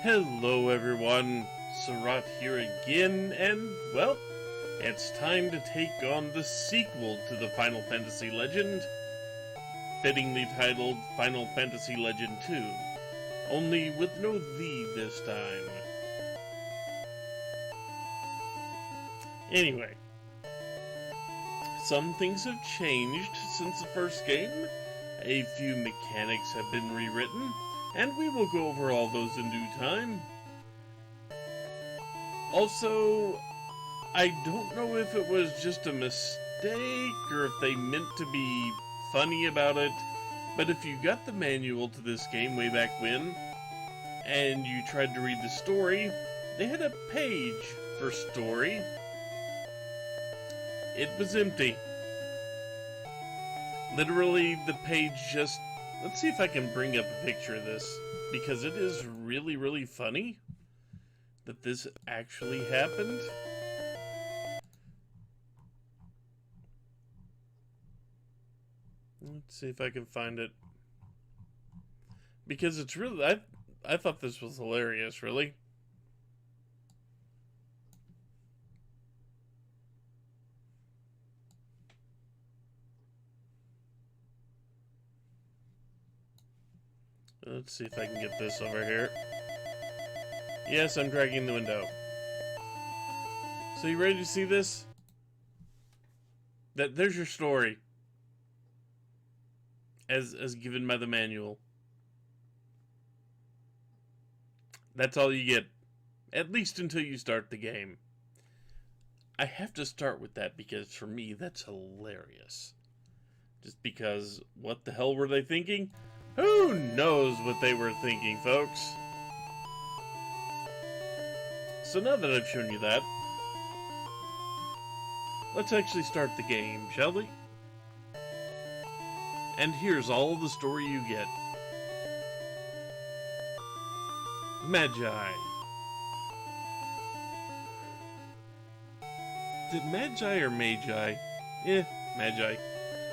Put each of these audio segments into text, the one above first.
Hello everyone, Srat here again, and well, it's time to take on the sequel to the Final Fantasy Legend, fittingly titled Final Fantasy Legend 2, only with no "the" this time. Anyway, some things have changed since the first game, a few mechanics have been rewritten, and we will go over all those in due time. Also, I don't know if it was just a mistake or if they meant to be funny about it, but if you got the manual to this game way back when, and you tried to read the story, they had a page for story. It was empty. Literally, the page just... Let's see if I can bring up a picture of this, because it is really, really funny that this actually happened. Let's see if I can find it. Because it's really... I thought this was hilarious, really. Let's see if I can get this over here. Yes, I'm cracking the window. So you ready to see this? There's your story. As given by the manual. That's all you get. At least until you start the game. I have to start with that because for me that's hilarious. Just because, what the hell were they thinking? Who knows what they were thinking, folks? So now that I've shown you that, let's actually start the game, shall we? And here's all the story you get. Magi. Is it Magi or Magi? Magi.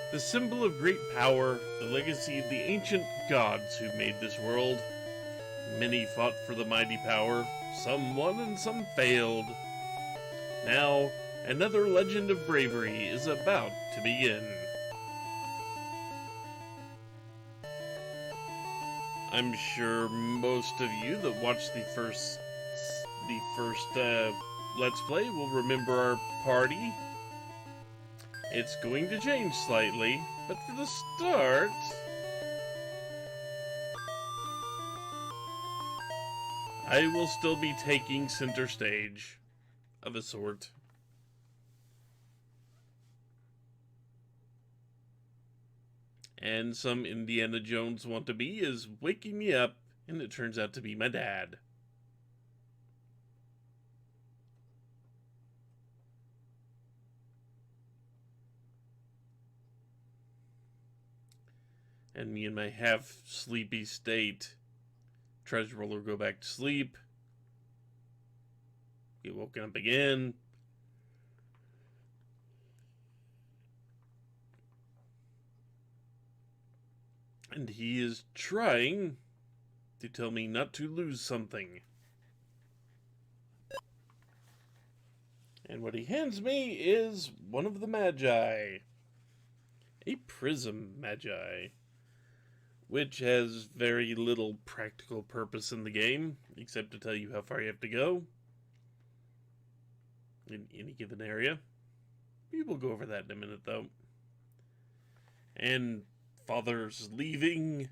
The symbol of great power, the legacy of the ancient gods who made this world. Many fought for the mighty power, some won and some failed. Now, another legend of bravery is about to begin. I'm sure most of you that watched the first Let's Play will remember our party. It's going to change slightly, but for the start... I will still be taking center stage, of a sort. And some Indiana Jones wannabe is waking me up, and it turns out to be my dad. And me in my half-sleepy state tries to roll or go back to sleep. Get woken up again. And he is trying to tell me not to lose something. And what he hands me is one of the Magi. A prism Magi. Which has very little practical purpose in the game, except to tell you how far you have to go in any given area. We will go over that in a minute, though. And Father's leaving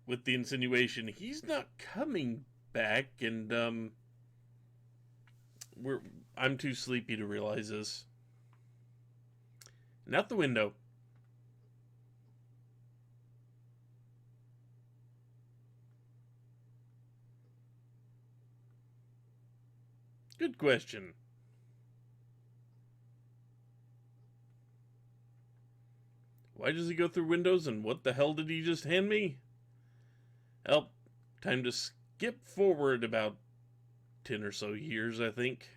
with the insinuation he's not coming back, and I'm too sleepy to realize this. And out the window. Good question. Why does he go through windows, and what the hell did he just hand me? Well, time to skip forward about 10 or so years, I think.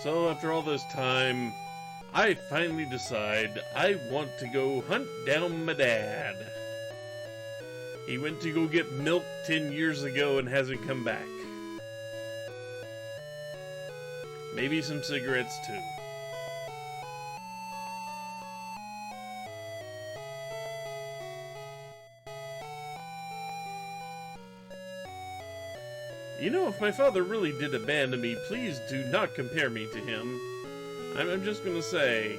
So after all this time, I finally decide I want to go hunt down my dad. He went to go get milk 10 years ago and hasn't come back. Maybe some cigarettes too. You know, if my father really did abandon me, please do not compare me to him. I'm just gonna say.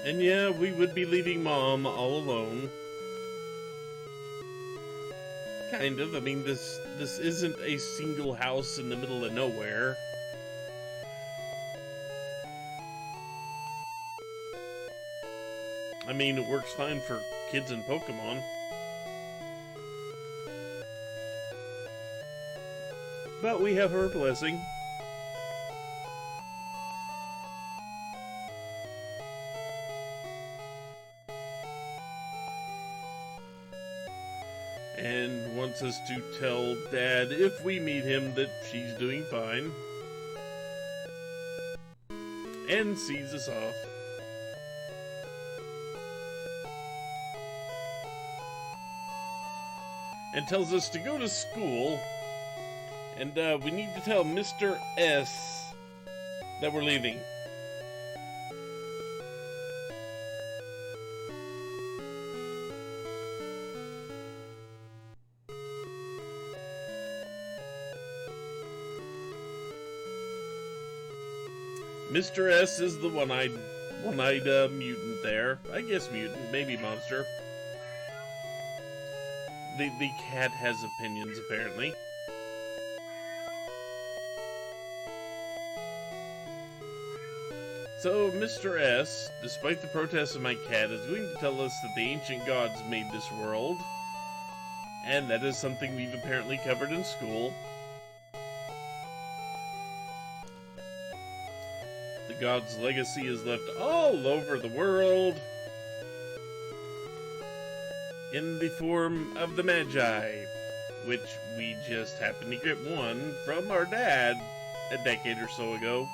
And yeah, we would be leaving Mom all alone. Kind of. I mean, this isn't a single house in the middle of nowhere. I mean, it works fine for kids and Pokemon. But we have her blessing. And wants us to tell Dad, if we meet him, that she's doing fine. And sees us off. And tells us to go to school. And we need to tell Mr. S that we're leaving. Mr. S is the one-eyed mutant there. I guess mutant, maybe monster. The cat has opinions, apparently. So, Mr. S, despite the protests of my cat, is going to tell us that the ancient gods made this world. And that is something we've apparently covered in school. The gods' legacy is left all over the world in the form of the Magi, which we just happened to get one from our dad a decade or so ago.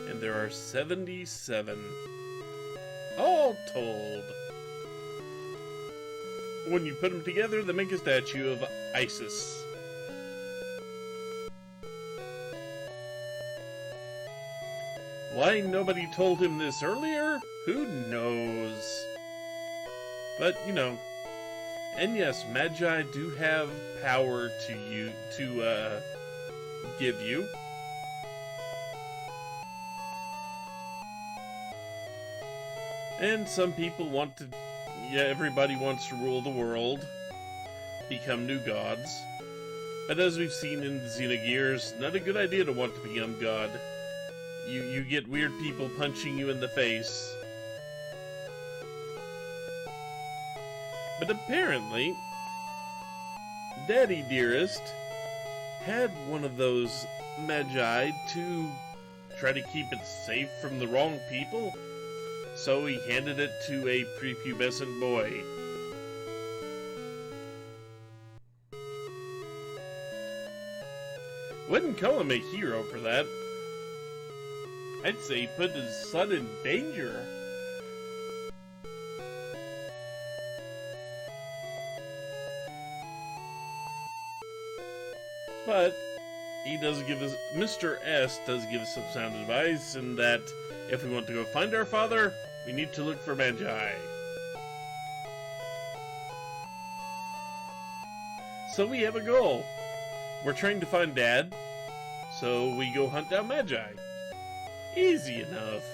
And there are 77, all told. When you put them together, they make a statue of Isis. Why nobody told him this earlier? Who knows? But, you know. And yes, Magi do have power to give you. And some people want to, yeah, everybody wants to rule the world, become new gods. But as we've seen in the Xenogears, not a good idea to want to become god. You get weird people punching you in the face. But apparently, Daddy Dearest had one of those Magi to try to keep it safe from the wrong people. So he handed it to a prepubescent boy. Wouldn't call him a hero for that. I'd say he put his son in danger. But he does give us, Mr. S does give us some sound advice, in that if we want to go find our father, we need to look for Magi. So we have a goal. We're trying to find Dad, so we go hunt down Magi. Easy enough.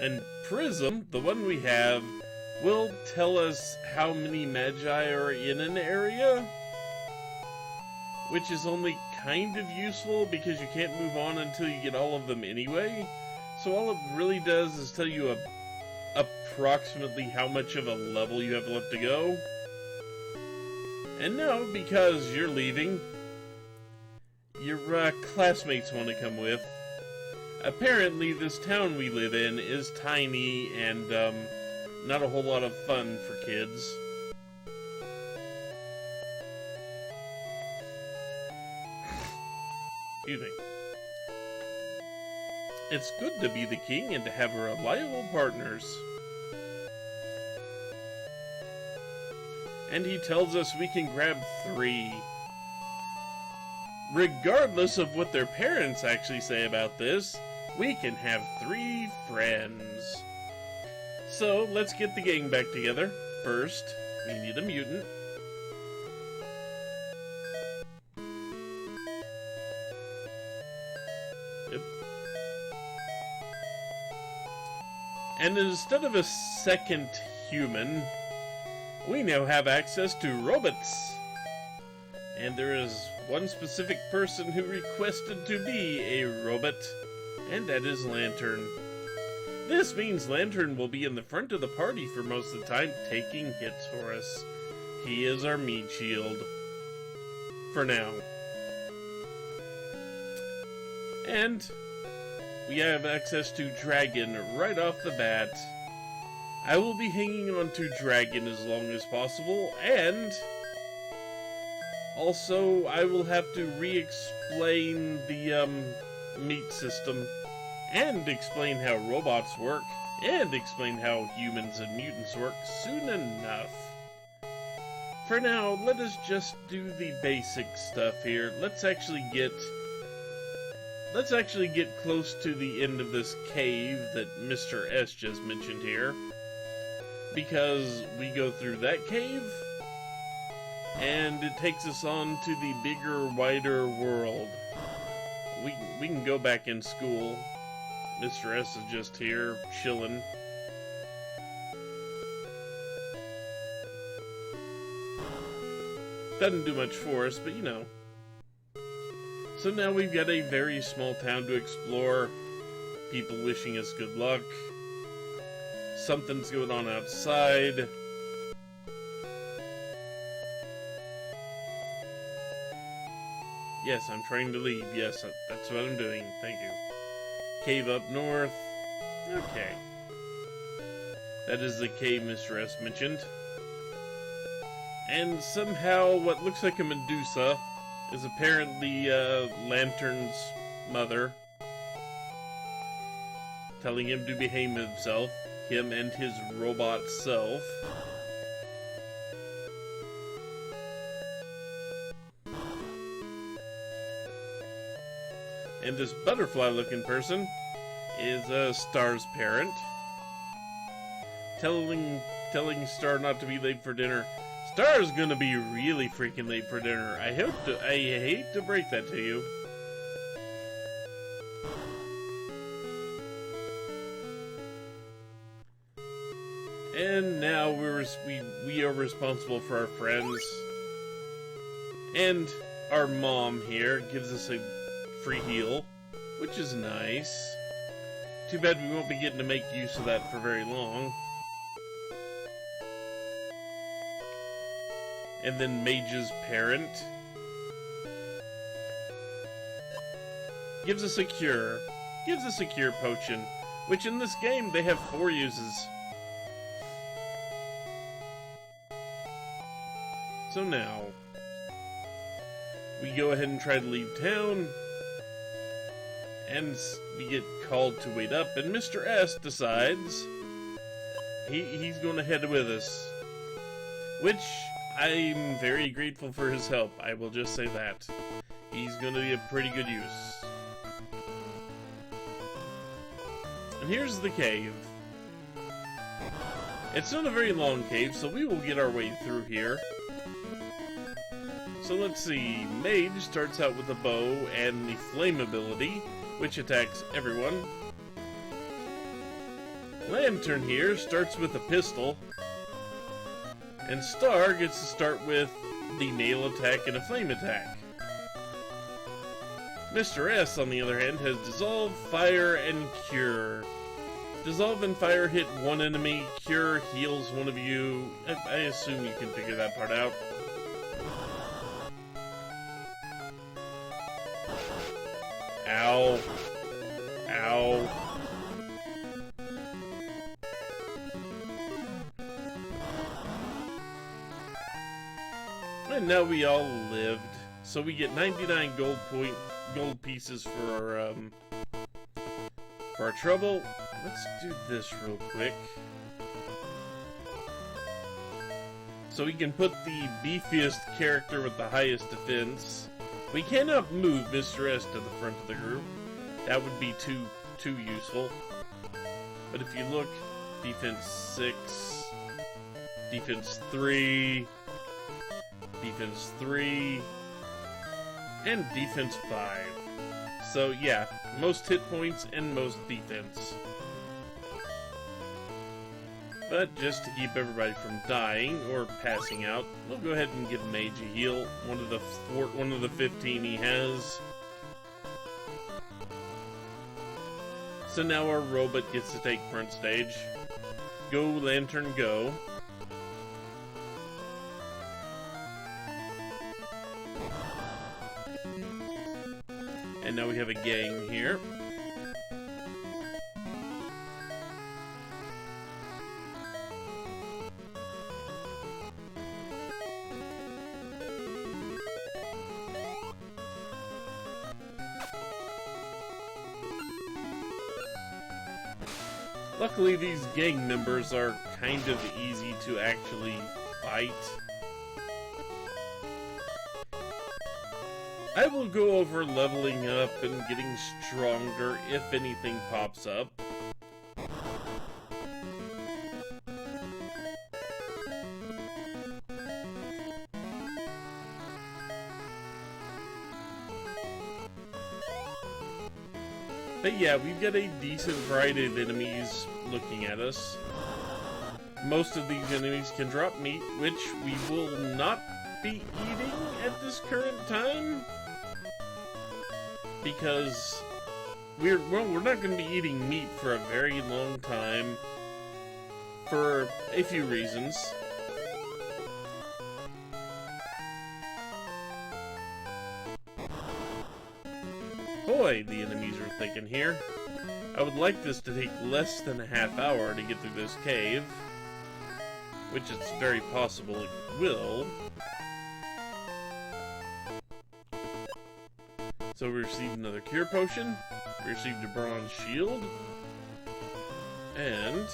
And Prism, the one we have, will tell us how many Magi are in an area, which is only kind of useful because you can't move on until you get all of them anyway. So all it really does is tell you approximately how much of a level you have left to go. And now, because you're leaving, your classmates want to come with. Apparently, this town we live in is tiny and not a whole lot of fun for kids. Excuse me. It's good to be the king and to have reliable partners. And he tells us we can grab 3. Regardless of what their parents actually say about this, we can have 3 friends. So, let's get the gang back together. First, we need a mutant. Yep. And instead of a second human, we now have access to robots. And there is one specific person who requested to be a robot, and that is Lantern. This means Lantern will be in the front of the party for most of the time, taking hits for us. He is our meat shield. For now. And we have access to Dragon right off the bat. I will be hanging on to Dragon as long as possible, and also I will have to re-explain the meat system, and explain how robots work, and explain how humans and mutants work soon enough. For now, let us just do the basic stuff here. Let's actually get close to the end of this cave that Mr. S just mentioned here. Because we go through that cave, and it takes us on to the bigger, wider world. We can go back in school. Mr. S is just here, chilling. Doesn't do much for us, but you know. So now we've got a very small town to explore. People wishing us good luck. Something's going on outside. Yes, I'm trying to leave. Yes, that's what I'm doing. Thank you. Cave up north. Okay. That is the cave Mr. S mentioned. And somehow what looks like a Medusa is apparently Lantern's mother, telling him to behave himself, him and his robot self. And this butterfly-looking person is Star's parent, telling Star not to be late for dinner. Star's gonna be really freaking late for dinner. I hate to break that to you. And now we are responsible for our friends. And our mom here gives us a free heal, which is nice. Too bad we won't be getting to make use of that for very long. And then Mage's parent gives us a cure. Gives us a cure potion, which in this game they have 4 uses. So now, we go ahead and try to leave town, and we get called to wait up, and Mr. S decides he's going to head with us, which I'm very grateful for his help. I will just say that. He's going to be a pretty good use. And here's the cave. It's not a very long cave, so we will get our way through here. So let's see, Mage starts out with a bow and the flame ability, which attacks everyone. Lantern here starts with a pistol, and Star gets to start with the nail attack and a flame attack. Mr. S, on the other hand, has Dissolve, Fire, and Cure. Dissolve and Fire hit one enemy, Cure heals one of you. I assume you can figure that part out. Ow. Ow. And now we all lived. So we get 99 gold pieces for our trouble. Let's do this real quick. So we can put the beefiest character with the highest defense. We cannot move Mr. S to the front of the group. That would be too useful. But if you look, defense 6, defense 3, defense 3, and defense 5. So yeah, most hit points and most defense. But just to keep everybody from dying or passing out, we'll go ahead and give Mage a heal. One of the 15 he has. So now our robot gets to take front stage. Go, Lantern, go. And now we have a gang here. Luckily, these gang members are kind of easy to actually fight. I will go over leveling up and getting stronger if anything pops up. But yeah, we've got a decent variety of enemies looking at us. Most of these enemies can drop meat, which we will not be eating at this current time. Because we're not going to be eating meat for a very long time. For a few reasons. Boy, the enemies are thinking here. I would like this to take less than a half hour to get through this cave. Which it's very possible it will. So we received another cure potion. We received a bronze shield. And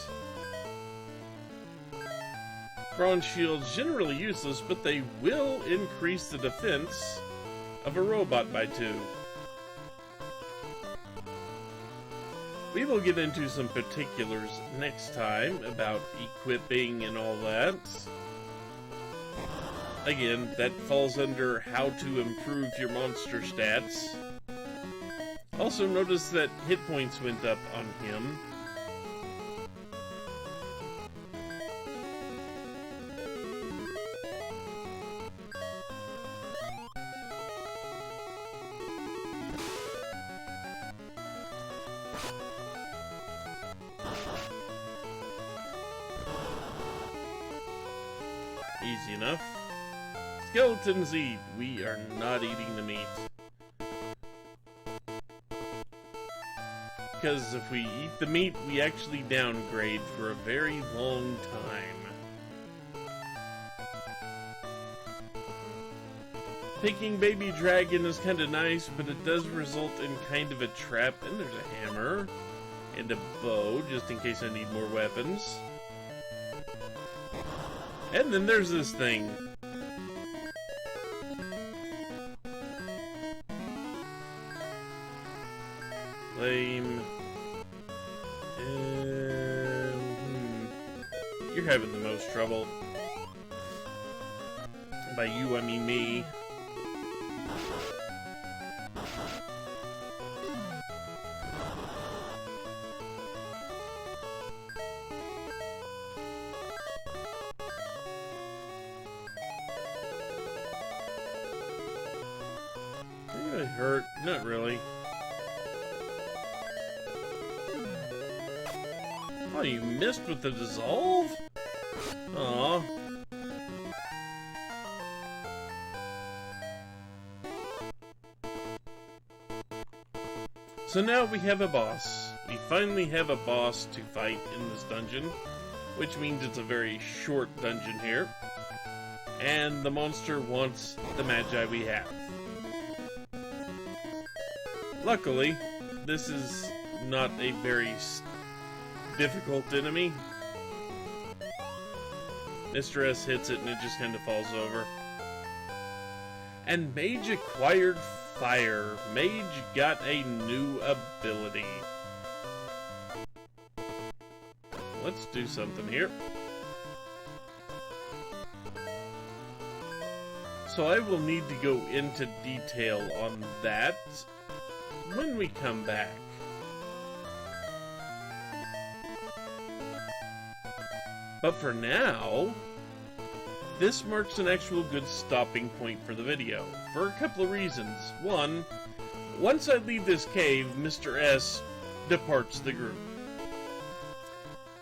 bronze shields generally useless, but they will increase the defense of a robot by 2. We will get into some particulars next time about equipping and all that. Again, that falls under how to improve your monster stats. Also notice that hit points went up on him. Easy enough. Skeletons eat. We are not eating the meat. Because if we eat the meat, we actually downgrade for a very long time. Picking baby dragon is kind of nice, but it does result in kind of a trap. And there's a hammer and a bow, just in case I need more weapons. And then there's this thing. Lame. You're having the most trouble. By you, I mean me. It hurt? Not really. Oh, you missed with the dissolve? Aw. So now we have a boss. We finally have a boss to fight in this dungeon, which means it's a very short dungeon here. And the monster wants the Magi we have. Luckily, this is not a very difficult enemy. Mr. S hits it and it just kind of falls over. And Mage acquired fire. Mage got a new ability. Let's do something here. So I will need to go into detail on that when we come back. But for now, this marks an actual good stopping point for the video, for a couple of reasons. One, once I leave this cave, Mr. S departs the group.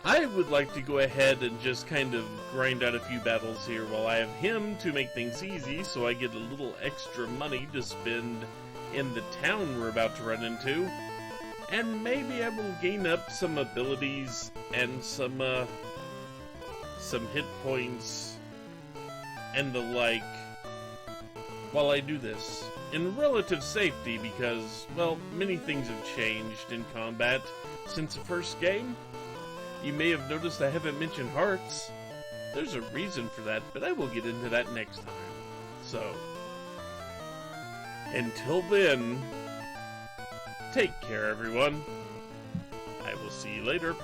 I would like to go ahead and just kind of grind out a few battles here while I have him to make things easy, so I get a little extra money to spend in the town we're about to run into. And maybe I will gain up some abilities and some hit points and the like while I do this. In relative safety because, well, many things have changed in combat since the first game. You may have noticed I haven't mentioned hearts. There's a reason for that, but I will get into that next time. So, until then, take care everyone. I will see you later.